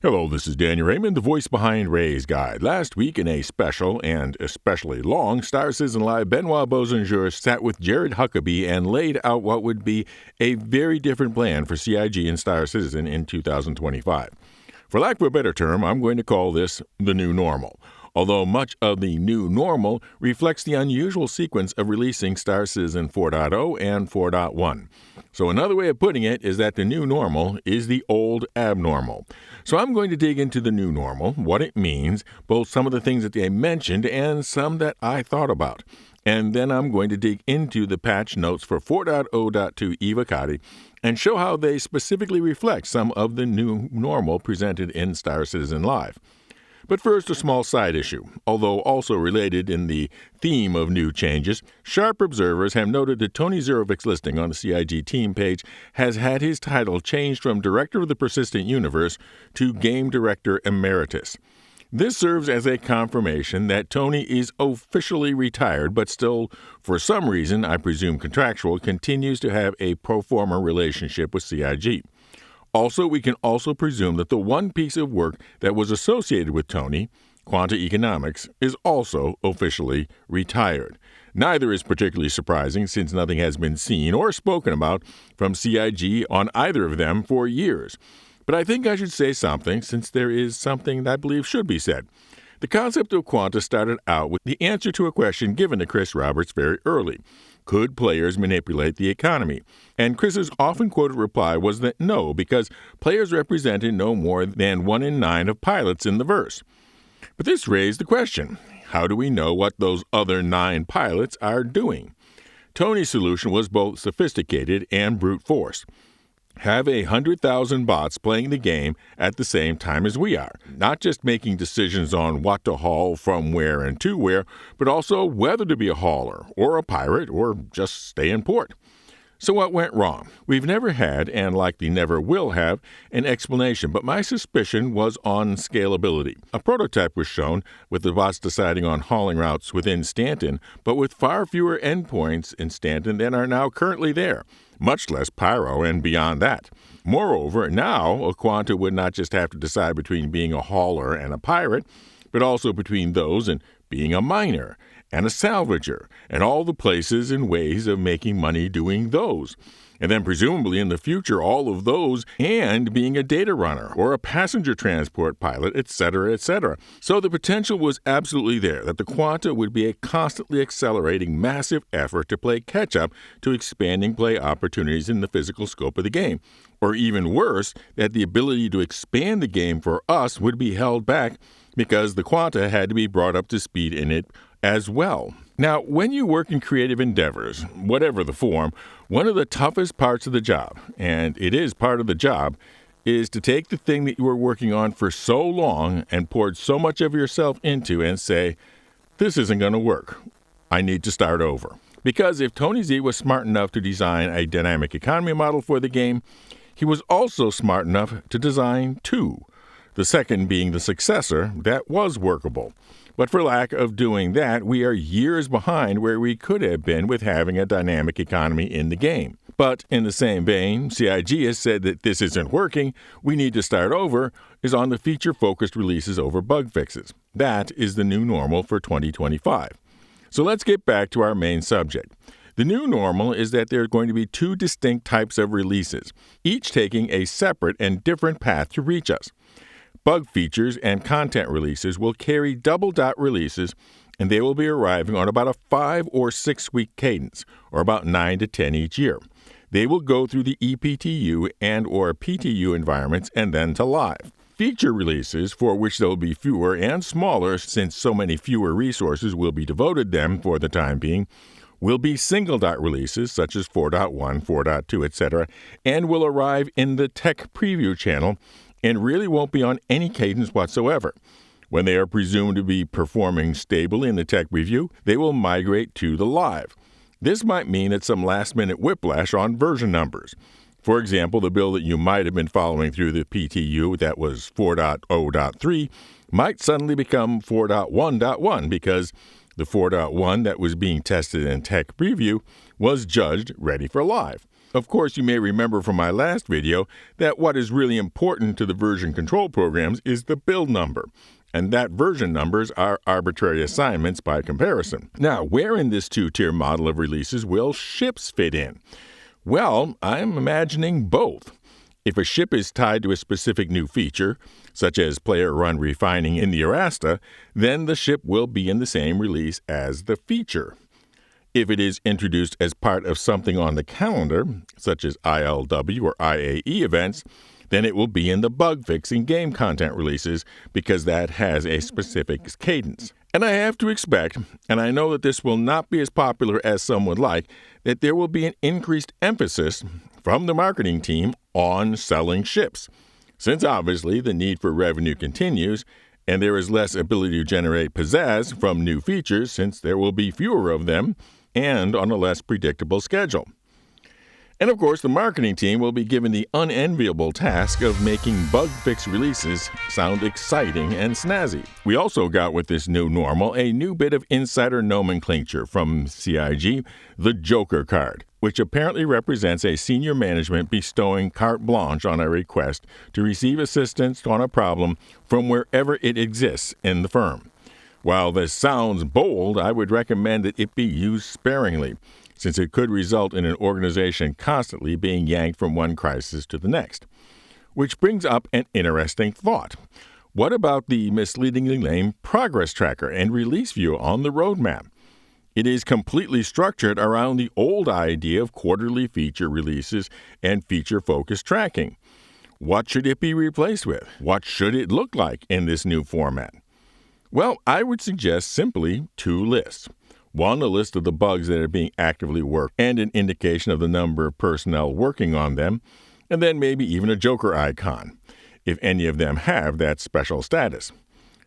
Hello, this is Daniel Raymond, the voice behind Ray's Guide. Last week, in a special and especially long Star Citizen Live, Benoit Bozinger sat with Jared Huckabee and laid out what would be a very different plan for CIG and Star Citizen in 2025. For lack of a better term, I'm going to call this the new normal. Although much of the new normal reflects the unusual sequence of releasing Star Citizen 4.0 and 4.1. So another way of putting it is that the new normal is the old abnormal. So I'm going to dig into the new normal, what it means, both some of the things that they mentioned and some that I thought about. And then I'm going to dig into the patch notes for 4.0.2 Evocati and show how they specifically reflect some of the new normal presented in Star Citizen Live. But first, a small side issue. Although also related in the theme of new changes, sharp observers have noted that Tony Zurovec's listing on the CIG team page has had his title changed from Director of the Persistent Universe to Game Director Emeritus. This serves as a confirmation that Tony is officially retired, but still, for some reason, I presume contractual, continues to have a pro forma relationship with CIG. Also, we can also presume that the one piece of work that was associated with Tony, Quanta Economics, is also officially retired. Neither is particularly surprising since nothing has been seen or spoken about from CIG on either of them for years. But I think I should say something since there is something that I believe should be said. The concept of Quanta started out with the answer to a question given to Chris Roberts very early. Could players manipulate the economy? And Chris's often quoted reply was that no, because players represented no more than 1 in 9 of pilots in the verse. But this raised the question, how do we know what those other 9 pilots are doing? Tony's solution was both sophisticated and brute force. Have 100,000 bots playing the game at the same time as we are, not just making decisions on what to haul from where and to where, but also whether to be a hauler or a pirate or just stay in port. So what went wrong? We've never had, and likely never will have, an explanation, but my suspicion was on scalability. A prototype was shown with the bots deciding on hauling routes within Stanton, but with far fewer endpoints in Stanton than are now currently there, much less Pyro and beyond that. Moreover, now a Quanta would not just have to decide between being a hauler and a pirate, but also between those and being a miner and a salvager, and all the places and ways of making money doing those. And then presumably in the future, all of those and being a data runner or a passenger transport pilot, etc., etc. So the potential was absolutely there that the Quanta would be a constantly accelerating massive effort to play catch-up to expanding play opportunities in the physical scope of the game. Or even worse, that the ability to expand the game for us would be held back because the Quanta had to be brought up to speed in it as well. Now, when you work in creative endeavors, whatever the form, one of the toughest parts of the job, and it is part of the job, is to take the thing that you were working on for so long and poured so much of yourself into and say, this isn't going to work. I need to start over. Because if Tony Z was smart enough to design a dynamic economy model for the game, he was also smart enough to design 2. The second being the successor that was workable. But for lack of doing that, we are years behind where we could have been with having a dynamic economy in the game. But in the same vein, CIG has said that this isn't working, we need to start over, is on the feature-focused releases over bug fixes. That is the new normal for 2025. So let's get back to our main subject. The new normal is that there are going to be 2 distinct types of releases, each taking a separate and different path to reach us. Bug features and content releases will carry double dot releases, and they will be arriving on about a 5 or 6 week cadence, or about 9 to 10 each year. They will go through the ePTU and or PTU environments and then to live. Feature releases, for which there will be fewer and smaller since so many fewer resources will be devoted them for the time being, will be single dot releases such as 4.1, 4.2, etc., and will arrive in the tech preview channel and really won't be on any cadence whatsoever. When they are presumed to be performing stably in the tech review, they will migrate to the live. This might mean that some last-minute whiplash on version numbers. For example, the build that you might have been following through the PTU that was 4.0.3 might suddenly become 4.1.1 because the 4.1 that was being tested in tech preview was judged ready for live. Of course, you may remember from my last video that what is really important to the version control programs is the build number, and that version numbers are arbitrary assignments by comparison. Now, where in this two-tier model of releases will ships fit in? Well, I'm imagining both. If a ship is tied to a specific new feature, such as player-run refining in the Arasta, then the ship will be in the same release as the feature. If it is introduced as part of something on the calendar, such as ILW or IAE events, then it will be in the BugFix and game content releases because that has a specific cadence. And I have to expect, and I know that this will not be as popular as some would like, that there will be an increased emphasis from the marketing team on selling ships, since obviously the need for revenue continues, and there is less ability to generate pizzazz from new features since there will be fewer of them and on a less predictable schedule. And of course, the marketing team will be given the unenviable task of making BugFix releases sound exciting and snazzy. We also got with this new normal a new bit of insider nomenclature from CIG, the Joker card, which apparently represents a senior management bestowing carte blanche on a request to receive assistance on a problem from wherever it exists in the firm. While this sounds bold, I would recommend that it be used sparingly, since it could result in an organization constantly being yanked from one crisis to the next. Which brings up an interesting thought. What about the misleadingly lame progress tracker and release view on the roadmap? It is completely structured around the old idea of quarterly feature releases and feature-focused tracking. What should it be replaced with? What should it look like in this new format? Well, I would suggest simply two lists. One, a list of the bugs that are being actively worked and an indication of the number of personnel working on them, and then maybe even a Joker icon, if any of them have that special status.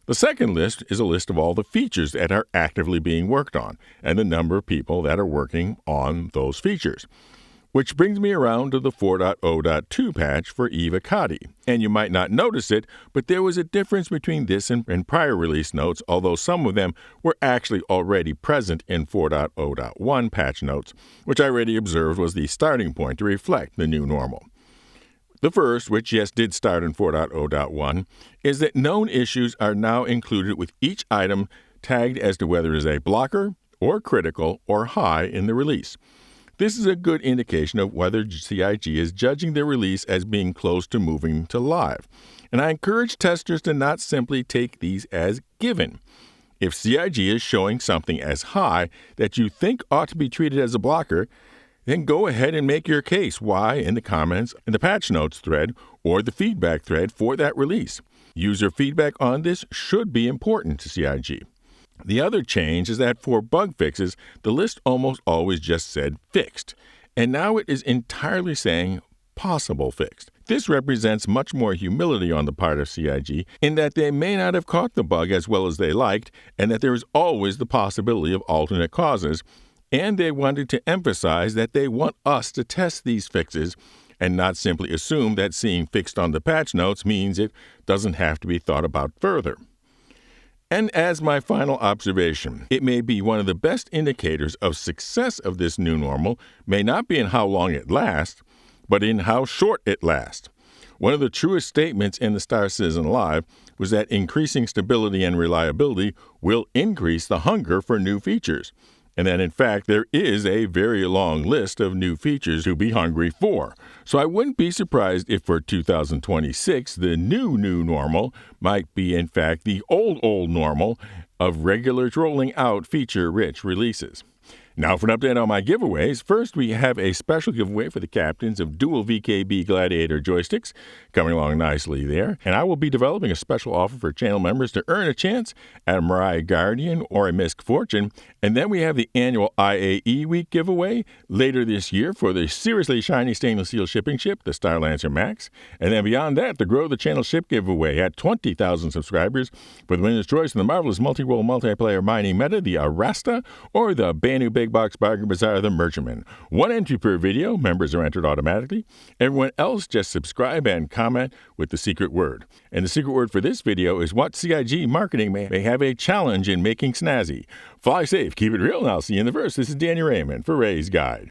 The second list is a list of all the features that are actively being worked on and the number of people that are working on those features. Which brings me around to the 4.0.2 patch for Eva Cati. And you might not notice it, but there was a difference between this and prior release notes, although some of them were actually already present in 4.0.1 patch notes, which I already observed was the starting point to reflect the new normal. The first, which yes did start in 4.0.1, is that known issues are now included with each item tagged as to whether it is a blocker or critical or high in the release. This is a good indication of whether CIG is judging the release as being close to moving to live. And I encourage testers to not simply take these as given. If CIG is showing something as high that you think ought to be treated as a blocker, then go ahead and make your case why in the comments in the patch notes thread or the feedback thread for that release. User feedback on this should be important to CIG. The other change is that for bug fixes, the list almost always just said fixed, and now it is entirely saying possible fixed. This represents much more humility on the part of CIG in that they may not have caught the bug as well as they liked, and that there is always the possibility of alternate causes, and they wanted to emphasize that they want us to test these fixes and not simply assume that seeing fixed on the patch notes means it doesn't have to be thought about further. And as my final observation, it may be one of the best indicators of success of this new normal may not be in how long it lasts, but in how short it lasts. One of the truest statements in the Star Citizen Live was that increasing stability and reliability will increase the hunger for new features, and that in fact there is a very long list of new features to be hungry for. So I wouldn't be surprised if for 2026 the new normal might be in fact the old normal of regular rolling out feature-rich releases. Now for an update on my giveaways. First, we have a special giveaway for the captains of dual VKB Gladiator joysticks coming along nicely there. And I will be developing a special offer for channel members to earn a chance at a Mariah Guardian or a Misk Fortune. And then we have the annual IAE Week giveaway later this year for the seriously shiny stainless steel shipping ship, the Starlancer Max. And then beyond that, the Grow the Channel ship giveaway at 20,000 subscribers for the winner's choice in the marvelous multi-role multiplayer mining meta, the Arasta, or the brand new Big Box Bargain Bazaar, the Merchantman. One entry per video. Members are entered automatically. Everyone else just subscribe and comment with the secret word. And the secret word for this video is what CIG marketing may have a challenge in making snazzy. Fly safe, keep it real, and I'll see you in the verse. This is Danny Raymond for Ray's Guide.